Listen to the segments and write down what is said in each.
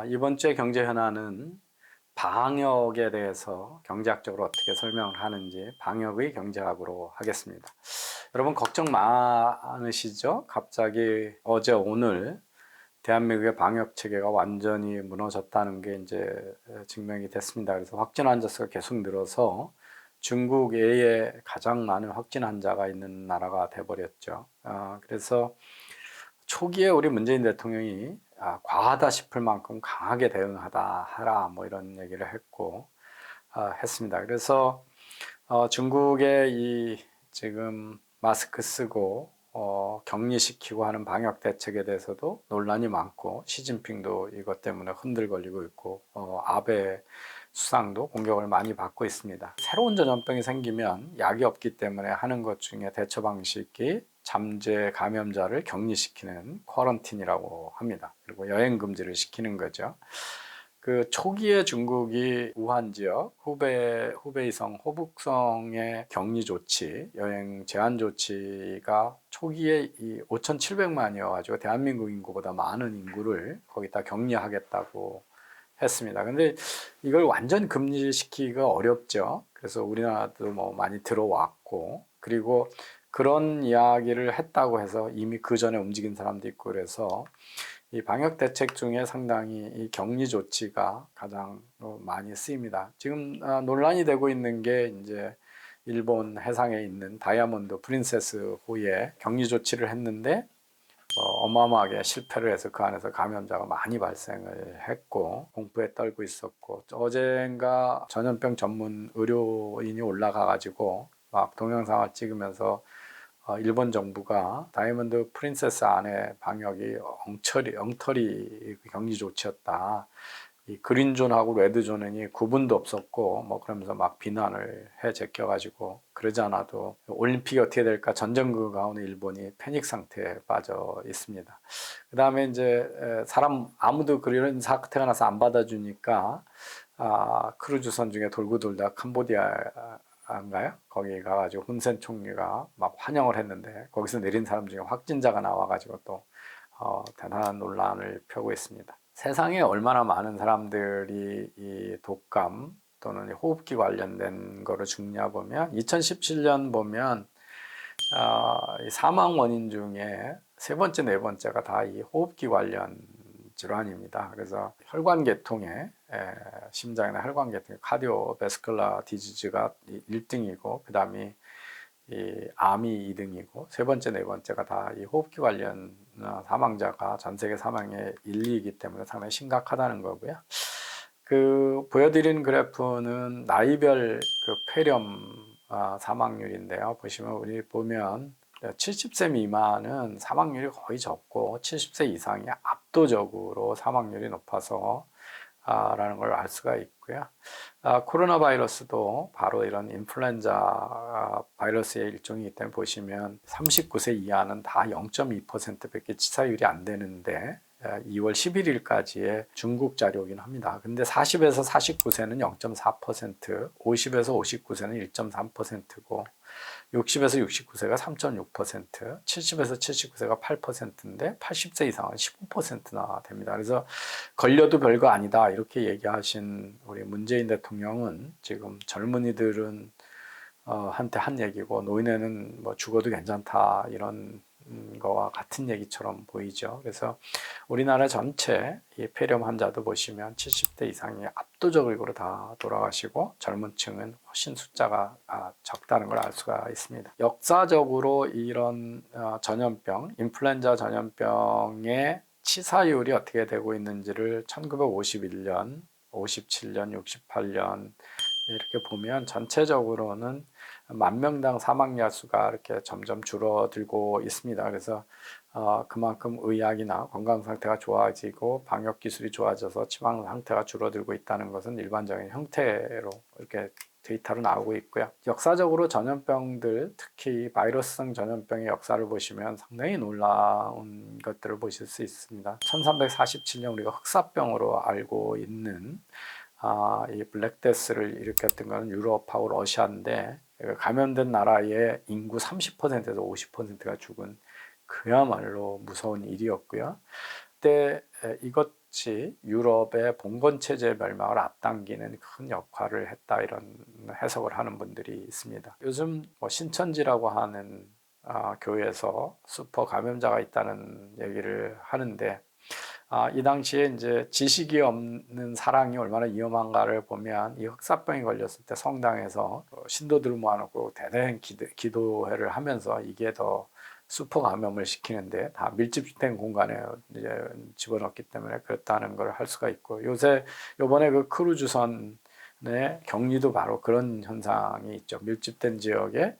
이번 주의 경제 현안은 방역에 대해서 경제학적으로 어떻게 설명을 하는지 방역의 경제학으로 하겠습니다. 여러분 걱정 많으시죠? 갑자기 어제 오늘 대한민국의 방역 체계가 완전히 무너졌다는 게 이제 증명이 됐습니다. 그래서 확진 환자 수가 계속 늘어서 중국 외에 가장 많은 확진 환자가 있는 나라가 돼버렸죠. 그래서 초기에 우리 문재인 대통령이 과하다 싶을 만큼 강하게 대응하다 하라 뭐 이런 얘기를 했고 했습니다. 그래서 중국의 이 지금 마스크 쓰고 격리시키고 하는 방역 대책에 대해서도 논란이 많고 시진핑도 이것 때문에 흔들거리고 있고 아베 수상도 공격을 많이 받고 있습니다. 새로운 전염병이 생기면 약이 없기 때문에 하는 것 중에 대처 방식이 잠재 감염자를 격리시키는 쿼런틴이라고 합니다. 그리고 여행 금지를 시키는 거죠. 그 초기에 중국이 우한 지역, 후베이성, 호북성의 격리 조치, 여행 제한 조치가 초기에 이 5,700만이어 가지고 대한민국 인구보다 많은 인구를 거기다 격리하겠다고 했습니다. 근데 이걸 완전 금지시키기가 어렵죠. 그래서 우리나라도 뭐 많이 들어왔고, 그리고 그런 이야기를 했다고 해서 이미 그 전에 움직인 사람도 있고 그래서 이 방역 대책 중에 상당히 이 격리 조치가 가장 많이 쓰입니다. 지금 논란이 되고 있는 게 이제 일본 해상에 있는 다이아몬드 프린세스 호에 격리 조치를 했는데 어마어마하게 실패를 해서 그 안에서 감염자가 많이 발생을 했고 공포에 떨고 있었고, 어젠가 전염병 전문 의료인이 올라가 가지고 막 동영상을 찍으면서 일본 정부가 다이아몬드 프린세스 안에 방역이 엉터리 격리 조치였다. 이 그린존하고 레드존이 구분도 없었고 뭐 그러면서 막 비난을 해 제껴가지고, 그러지 않아도 올림픽이 어떻게 될까 전전그 가운데 일본이 패닉 상태에 빠져 있습니다. 그 다음에 이제 사람 아무도 그런 사태가 나서 안 받아주니까 크루즈선 중에 돌고 돌다 캄보디아인가요? 거기 가가지고 훈센 총리가 막 환영을 했는데 거기서 내린 사람 중에 확진자가 나와가지고 또 대단한 논란을 펴고 있습니다. 세상에 얼마나 많은 사람들이 이 독감 또는 호흡기 관련된 거를 죽냐 보면 2017년 보면 사망 원인 중에 세 번째, 네 번째가 다 이 호흡기 관련 질환입니다. 그래서 혈관계통에 심장이나 혈관계통에 카디오베스쿨라 디지즈가 1등이고 그 다음이 이 암이 2등이고 세 번째, 네 번째가 다 이 호흡기 관련 사망자가 전 세계 사망의 1, 2이기 때문에 상당히 심각하다는 거고요. 그 보여드린 그래프는 나이별 그 폐렴 사망률인데요. 보면 70세 미만은 사망률이 거의 적고 70세 이상이 압도적으로 사망률이 높아서 라는 걸 알 수가 있고요. 코로나 바이러스도 바로 이런 인플루엔자 바이러스의 일종이기 때문에 보시면 39세 이하는 다 0.2%밖에 치사율이 안 되는데 2월 11일까지의 중국 자료이긴 합니다. 근데 40에서 49세는 0.4%, 50에서 59세는 1.3%고 60에서 69세가 3.6%, 70에서 79세가 8%인데 80세 이상은 15%나 됩니다. 그래서 걸려도 별거 아니다 이렇게 얘기하신 우리 문재인 대통령은 지금 젊은이들은 한테 한 얘기고 노인네는 뭐 죽어도 괜찮다 이런 거와 같은 얘기처럼 보이죠. 그래서 우리나라 전체 이 폐렴 환자도 보시면 70대 이상이 압도적으로 다 돌아가시고 젊은 층은 훨씬 숫자가 적다는 걸 알 수가 있습니다. 역사적으로 이런 전염병, 인플루엔자 전염병의 치사율이 어떻게 되고 있는지를 1951년, 57년, 68년 이렇게 보면 전체적으로는 만 명당 사망자 수가 이렇게 점점 줄어들고 있습니다. 그래서 그만큼 의학이나 건강 상태가 좋아지고 방역 기술이 좋아져서 치명 상태가 줄어들고 있다는 것은 일반적인 형태로 이렇게 데이터로 나오고 있고요. 역사적으로 전염병들, 특히 바이러스성 전염병의 역사를 보시면 상당히 놀라운 것들을 보실 수 있습니다. 1347년 우리가 흑사병으로 알고 있는 이 블랙데스를 일으켰던 것은 유럽하고 러시아인데 감염된 나라의 인구 30%에서 50%가 죽은 그야말로 무서운 일이었고요. 그때 이것 특히 유럽의 봉건 체제의 멸망을 앞당기는 큰 역할을 했다, 이런 해석을 하는 분들이 있습니다. 요즘 신천지라고 하는 교회에서 슈퍼 감염자가 있다는 얘기를 하는데, 이 당시에 이제 지식이 없는 사랑이 얼마나 위험한가를 보면, 이 흑사병이 걸렸을 때 성당에서 신도들을 모아놓고 대대한 기도회를 하면서 이게 더 슈퍼 감염을 시키는데, 다 밀집된 공간에 이제 집어넣기 때문에 그렇다는 걸 할 수가 있고, 요번에 그 크루즈선의 격리도 바로 그런 현상이 있죠. 밀집된 지역에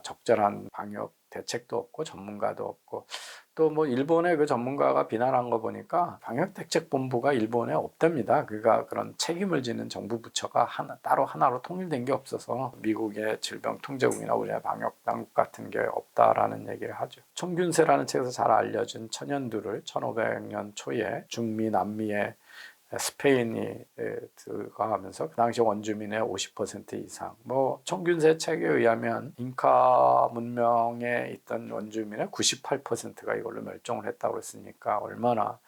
적절한 방역 대책도 없고 전문가도 없고, 또 뭐 일본의 그 전문가가 비난한 거 보니까 방역대책본부가 일본에 없답니다. 그러니까 그런 책임을 지는 정부 부처가 따로 하나로 통일된 게 없어서 미국의 질병통제국이나 우리나라 방역당국 같은 게 없다라는 얘기를 하죠. 청균세라는 책에서 잘 알려진 천연두를 1500년 초에 중미, 남미에 스페인이 들어가면서 그 당시 원주민의 50% 이상, 뭐 청균세 책에 의하면 잉카 문명에 있던 원주민의 98%가 이걸로 멸종을 했다고 했으니까 얼마나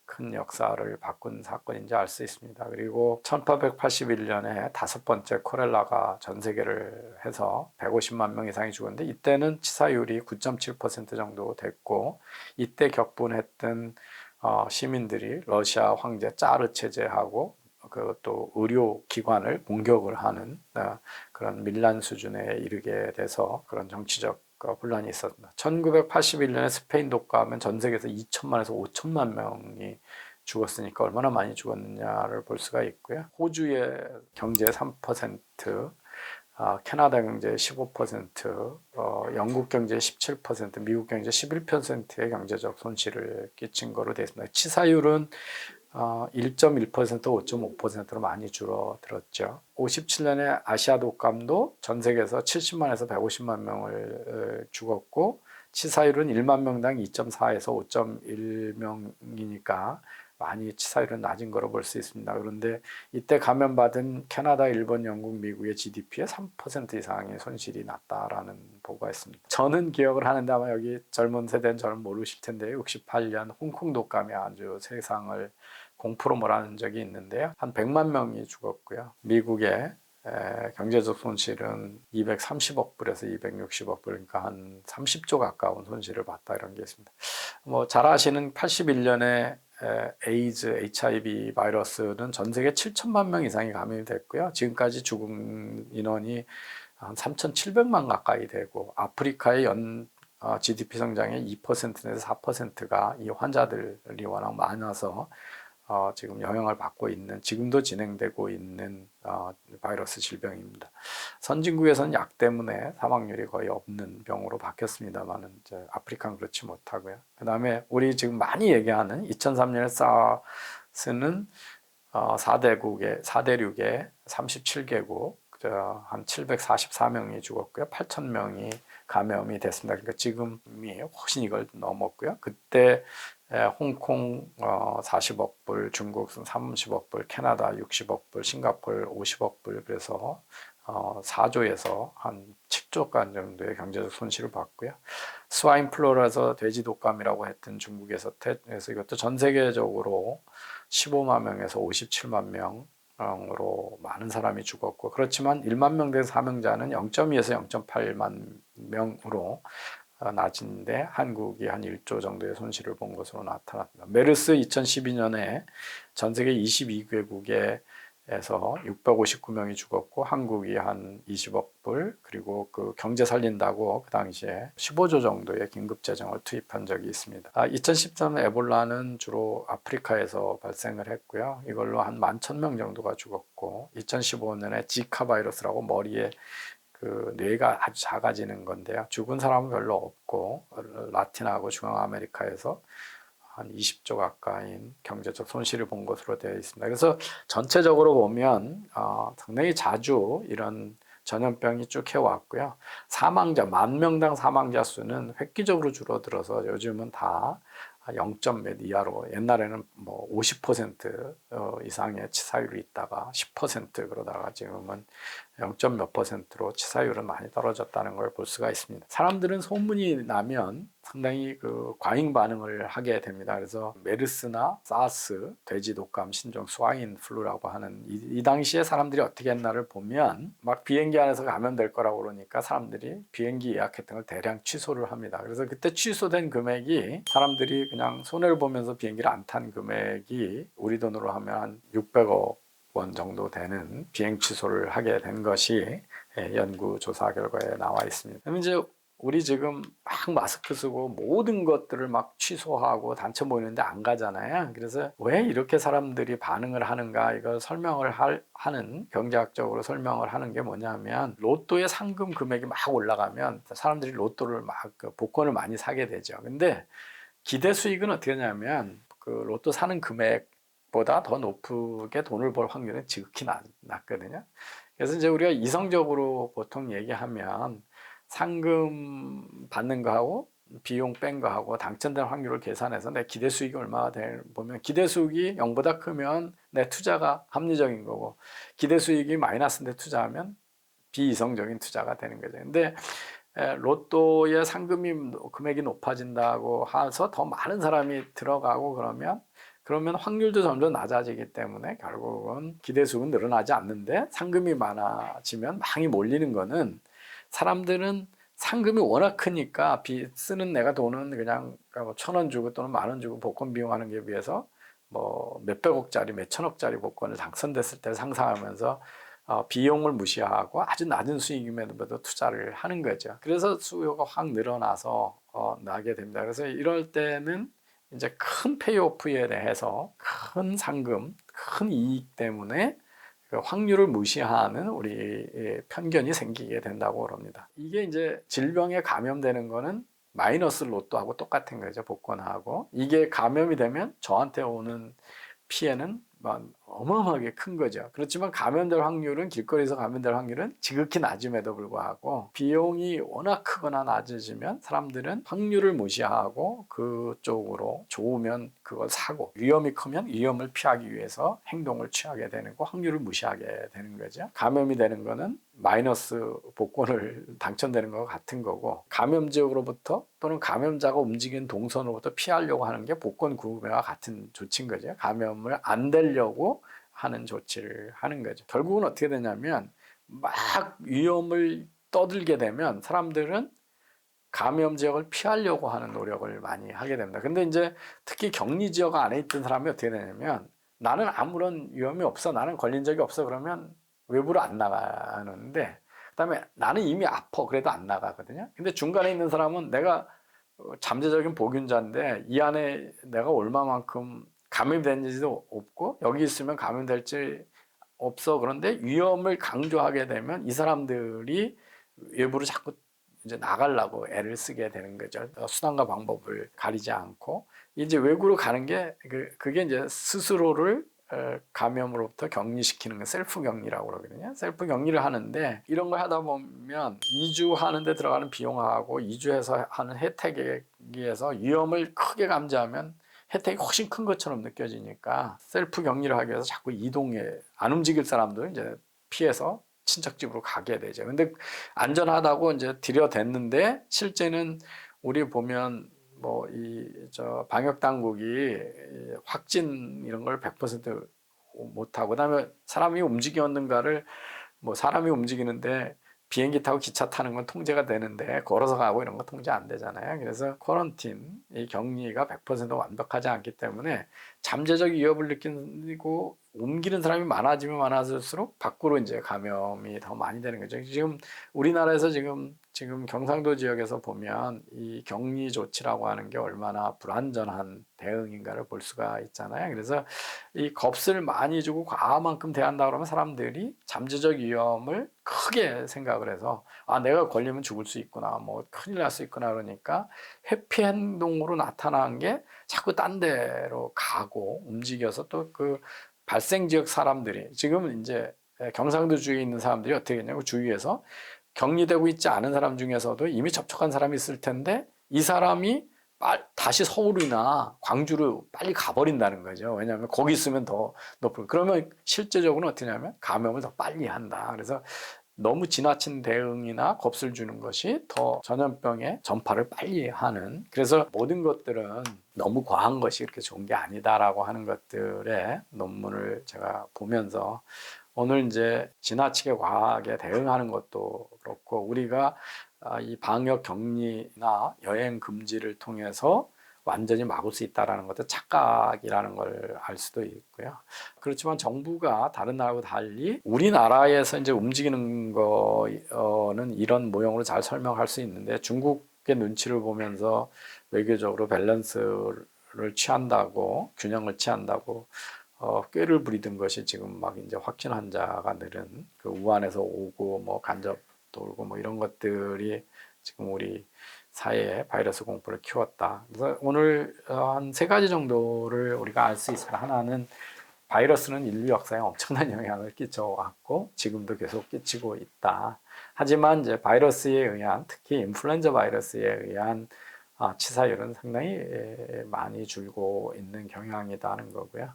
큰 역사를 바꾼 사건인지 알 수 있습니다. 그리고 1881년에 다섯 번째 코렐라가 전 세계를 해서 150만 명 이상이 죽었는데, 이때는 치사율이 9.7% 정도 됐고, 이때 격분했던 시민들이 러시아 황제 짜르 체제하고 그것도 의료기관을 공격을 하는 그런 밀란 수준에 이르게 돼서 그런 정치적 혼란이 있었습니다. 1981년에 스페인 독감은 전 세계에서 2천만에서 5천만 명이 죽었으니까 얼마나 많이 죽었느냐를 볼 수가 있고요. 호주의 경제 3%, 캐나다 경제 15%, 영국 경제 17%, 미국 경제 11%의 경제적 손실을 끼친 거로 되어 있습니다. 치사율은 1.1%, 5.5%로 많이 줄어들었죠. 57년에 아시아 독감도 전 세계에서 70만에서 150만 명을 죽었고, 치사율은 1만 명당 2.4에서 5.1명이니까 많이 치사율은 낮은 거로 볼 수 있습니다. 그런데 이때 감염받은 캐나다, 일본, 영국, 미국의 GDP의 3% 이상의 손실이 났다라는 보고가 있습니다. 저는 기억을 하는데 아마 여기 젊은 세대는 잘 모르실 텐데, 68년 홍콩 독감이 아주 세상을 공포로 몰아넣은 적이 있는데요. 한 100만 명이 죽었고요. 미국의 경제적 손실은 230억 불에서 260억 불, 그러니까 한 30조 가까운 손실을 봤다, 이런 게 있습니다. 뭐 잘 아시는 81년에 에이즈, HIV 바이러스는 전 세계 7천만 명 이상이 감염이 됐고요. 지금까지 죽은 인원이 한 3,700만 가까이 되고, 아프리카의 GDP 성장의 2%에서 4%가 이 환자들이 워낙 많아서 지금 영향을 받고 있는, 지금도 진행되고 있는 바이러스 질병입니다. 선진국에서는 약 때문에 사망률이 거의 없는 병으로 바뀌었습니다만, 이제 아프리카는 그렇지 못하고요. 그 다음에 우리 지금 많이 얘기하는 2003년의 사스는 4대륙에 37개국 한 744명이 죽었고요. 8,000명이 감염이 됐습니다. 그러니까 지금이 훨씬 이걸 넘었고요. 그때 홍콩 40억 불, 중국 30억 불, 캐나다 60억 불, 싱가포르 50억 불, 그래서 4조에서 한 7조간 정도의 경제적 손실을 봤고요. 스와인 플루라서 돼지 독감이라고 했던 중국에서 이것도 전 세계적으로 15만 명에서 57만 명으로 많은 사람이 죽었고, 그렇지만 1만 명 된 사망자는 0.2에서 0.8만 명으로 낮은데, 한국이 한 1조 정도의 손실을 본 것으로 나타났습니다. 메르스 2012년에 전 세계 22개국에서 659명이 죽었고, 한국이 한 20억 불, 그리고 그 경제 살린다고 그 당시에 15조 정도의 긴급 재정을 투입한 적이 있습니다. 2013년 에볼라는 주로 아프리카에서 발생을 했고요. 이걸로 한 11,000명 정도가 죽었고, 2015년에 지카 바이러스라고 머리에 그 뇌가 아주 작아지는 건데요. 죽은 사람은 별로 없고, 라틴하고 중앙아메리카에서 한 20조 가까이인 경제적 손실을 본 것으로 되어 있습니다. 그래서 전체적으로 보면 상당히 자주 이런 전염병이 쭉 해왔고요. 사망자, 10,000명당 사망자 수는 획기적으로 줄어들어서 요즘은 다 0.몇 이하로, 옛날에는 뭐 50% 이상의 치사율이 있다가 10% 그러다가 지금은 0. 몇 %로 치사율은 많이 떨어졌다는 걸 볼 수가 있습니다. 사람들은 소문이 나면 상당히 그 과잉 반응을 하게 됩니다. 그래서 메르스나 사스, 돼지 독감, 신종 스와인 플루라고 하는 이 당시에 사람들이 어떻게 했나를 보면 막 비행기 안에서 감염될 거라고 그러니까 사람들이 비행기 예약했던 걸 대량 취소를 합니다. 그래서 그때 취소된 금액이 사람들이 그냥 손해를 보면서 비행기를 안 탄 금액이 우리 돈으로 하면 한 600억 원 정도 되는 비행 취소를 하게 된 것이 연구 조사 결과에 나와 있습니다. 그럼 이제 우리 지금 막 마스크 쓰고 모든 것들을 막 취소하고 단체 모이는데 안 가잖아요. 그래서 왜 이렇게 사람들이 반응을 하는가, 이걸 설명을 하는, 경제학적으로 설명을 하는 게 뭐냐면, 로또의 상금 금액이 막 올라가면 사람들이 로또를 막 복권을 많이 사게 되죠. 근데 기대 수익은 어떻게 하냐면 그 로또 사는 금액보다 더 높게 돈을 벌 확률은 지극히 낮거든요. 그래서 이제 우리가 이성적으로 보통 얘기하면 상금 받는 거하고 비용 뺀 거하고 당첨된 확률을 계산해서 내 기대 수익이 얼마가 될 보면, 기대 수익이 0보다 크면 내 투자가 합리적인 거고, 기대 수익이 마이너스인데 투자하면 비이성적인 투자가 되는 거죠. 근데 로또의 상금이 금액이 높아진다고 해서 더 많은 사람이 들어가고 그러면 확률도 점점 낮아지기 때문에 결국은 기대수는 늘어나지 않는데, 상금이 많아지면 많이 몰리는 거는, 사람들은 상금이 워낙 크니까 쓰는 내가 돈은 그냥 1,000원 주고 또는 10,000원 주고 복권 비용하는 게 비해서 뭐 몇백억짜리 몇천억짜리 복권을 당선됐을 때 상상하면서 비용을 무시하고 아주 낮은 수익임에도 투자를 하는 거죠. 그래서 수요가 확 늘어나서 나게 됩니다. 그래서 이럴 때는 이제 큰 페이오프에 대해서 큰 상금, 큰 이익 때문에 그 확률을 무시하는 우리 편견이 생기게 된다고 합니다. 이게 이제 질병에 감염되는 거는 마이너스 로또하고 똑같은 거죠. 복권하고. 이게 감염이 되면 저한테 오는 피해는 어마어마하게 큰 거죠. 그렇지만 감염될 확률은, 길거리에서 감염될 확률은 지극히 낮음에도 불구하고 비용이 워낙 크거나 낮아지면 사람들은 확률을 무시하고 그쪽으로 좋으면 그걸 사고, 위험이 크면 위험을 피하기 위해서 행동을 취하게 되는 거, 확률을 무시하게 되는 거죠. 감염이 되는 거는 마이너스 복권을 당첨되는 것과 같은 거고, 감염 지역으로부터 또는 감염자가 움직이는 동선으로부터 피하려고 하는 게 복권 구매와 같은 조치인 거죠. 감염을 안 되려고 하는 조치를 하는 거죠. 결국은 어떻게 되냐면 막 위험을 떠들게 되면 사람들은 감염 지역을 피하려고 하는 노력을 많이 하게 됩니다. 근데 이제 특히 격리 지역 안에 있던 사람이 어떻게 되냐면, 나는 아무런 위험이 없어, 나는 걸린 적이 없어, 그러면 외부로 안 나가는데, 그다음에 나는 이미 아파, 그래도 안 나가거든요. 근데 중간에 있는 사람은 내가 잠재적인 보균자인데 이 안에 내가 얼마만큼 감염된지도 없고 여기 있으면 감염될지 없어. 그런데 위험을 강조하게 되면 이 사람들이 외부로 자꾸 이제 나가려고 애를 쓰게 되는 거죠. 수단과 방법을 가리지 않고 이제 외부로 가는 게 그게 이제 스스로를 감염으로부터 격리시키는 거, 셀프 격리라고 그러거든요. 셀프 격리를 하는데, 이런 걸 하다 보면 이주하는 데 들어가는 비용하고 이주해서 하는 혜택에 비해서 위험을 크게 감지하면 혜택이 훨씬 큰 것처럼 느껴지니까 셀프 격리를 하기 위해서 자꾸 이동해, 안 움직일 사람들 이제 피해서 친척집으로 가게 되죠. 근데 안전하다고 이제 들여댔는데 실제는 우리 보면 뭐 방역 당국이 확진 이런 걸 100% 못하고, 그다음에 사람이 움직였는가를, 뭐 사람이 움직이는데 비행기 타고 기차 타는 건 통제가 되는데 걸어서 가고 이런 거 통제 안 되잖아요. 그래서 쿼런틴, 이 격리가 100% 완벽하지 않기 때문에 잠재적 위협을 느끼고 옮기는 사람이 많아지면 많아질수록 밖으로 이제 감염이 더 많이 되는 거죠. 지금 우리나라에서 지금 경상도 지역에서 보면 이 격리 조치라고 하는 게 얼마나 불완전한 대응인가를 볼 수가 있잖아요. 그래서 이 겁을 많이 주고 과만큼 대한다 그러면 사람들이 잠재적 위험을 크게 생각을 해서 내가 걸리면 죽을 수 있구나, 뭐 큰일 날 수 있구나, 그러니까 회피 행동으로 나타난 게 자꾸 딴 데로 가고 움직여서 또 그 발생 지역 사람들이, 지금은 이제 경상도 주위에 있는 사람들이 어떻게 했냐고, 주위에서 격리되고 있지 않은 사람 중에서도 이미 접촉한 사람이 있을 텐데 이 사람이 다시 서울이나 광주로 빨리 가버린다는 거죠. 왜냐하면 거기 있으면 더 높을. 그러면 실제적으로는 어떻게 하냐면 감염을 더 빨리 한다. 그래서 너무 지나친 대응이나 겁을 주는 것이 더 전염병의 전파를 빨리 하는, 그래서 모든 것들은 너무 과한 것이 그렇게 좋은 게 아니다라고 하는 것들의 논문을 제가 보면서 오늘 이제 지나치게 과하게 대응하는 것도 그렇고, 우리가 이 방역 격리나 여행 금지를 통해서 완전히 막을 수 있다는 것도 착각이라는 걸 알 수도 있고요. 그렇지만 정부가 다른 나라하고 달리 우리나라에서 이제 움직이는 거는 이런 모형으로 잘 설명할 수 있는데, 중국의 눈치를 보면서 외교적으로 밸런스를 취한다고, 균형을 취한다고 꾀를 부리던 것이 지금 막 이제 확진 환자가 늘은, 그 우한에서 오고 뭐 간접 돌고 뭐 이런 것들이 지금 우리 사회에 바이러스 공포를 키웠다. 그래서 오늘 한 세 가지 정도를 우리가 알 수 있습니다. 하나는 바이러스는 인류 역사에 엄청난 영향을 끼쳐왔고 지금도 계속 끼치고 있다. 하지만 이제 바이러스에 의한, 특히 인플루엔자 바이러스에 의한 치사율은 상당히 많이 줄고 있는 경향이라는 거고요.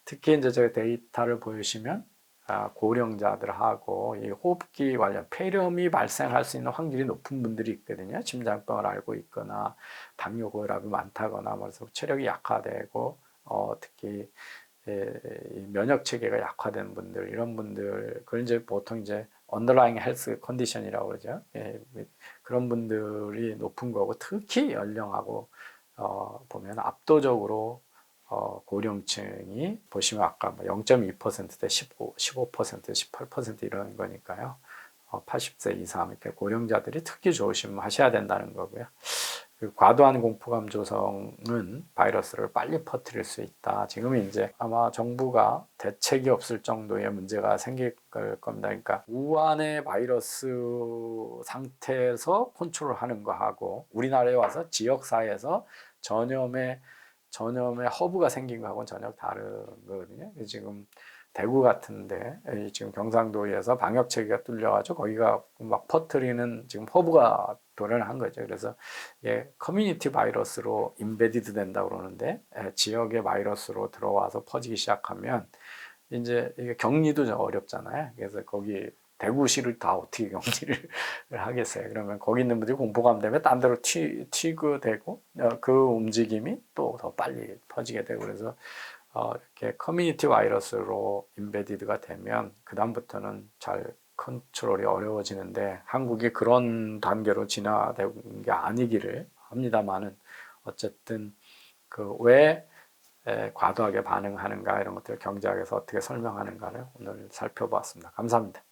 특히 이제 저 데이터를 보시면 고령자들하고 이 호흡기 관련 폐렴이 발생할 수 있는 확률이 높은 분들이 있거든요. 심장병을 앓고 있거나 당뇨 고혈압이 많다거나, 그래서 체력이 약화되고 특히 면역 체계가 약화된 분들, 이런 분들, 그걸 이제 보통 이제 underlying health condition이라고 그러죠. 그런 분들이 높은 거고, 특히 연령하고 보면 압도적으로 고령층이 보시면 아까 0.2%대 15%, 18% 이런 거니까요. 80세 이상 이렇게 고령자들이 특히 조심하셔야 된다는 거고요. 그 과도한 공포감 조성은 바이러스를 빨리 퍼뜨릴 수 있다. 지금 이제 아마 정부가 대책이 없을 정도의 문제가 생길 겁니다. 그러니까 우한의 바이러스 상태에서 컨트롤하는 거하고 우리나라에 와서 지역사회에서 전염의 허브가 생긴 거하고는 전혀 다른 거거든요. 지금 대구 같은데 지금 경상도에서 방역 체계가 뚫려가지고 거기가 막 퍼뜨리는 지금 허브가 도래한 거죠. 그래서 커뮤니티 바이러스로 인베디드 된다고 그러는데, 지역의 바이러스로 들어와서 퍼지기 시작하면 이제 이게 격리도 좀 어렵잖아요. 그래서 거기 대구시를 다 어떻게 격리를 하겠어요. 그러면 거기 있는 분들이 공포감 때문에 딴 데로 튀그되고 그 움직임이 또 더 빨리 퍼지게 되고, 그래서 이렇게 커뮤니티 바이러스로 인베디드가 되면 그 다음부터는 잘 컨트롤이 어려워지는데, 한국이 그런 단계로 진화된 게 아니기를 합니다만은, 어쨌든 그 왜 과도하게 반응하는가, 이런 것들을 경제학에서 어떻게 설명하는가를 오늘 살펴보았습니다. 감사합니다.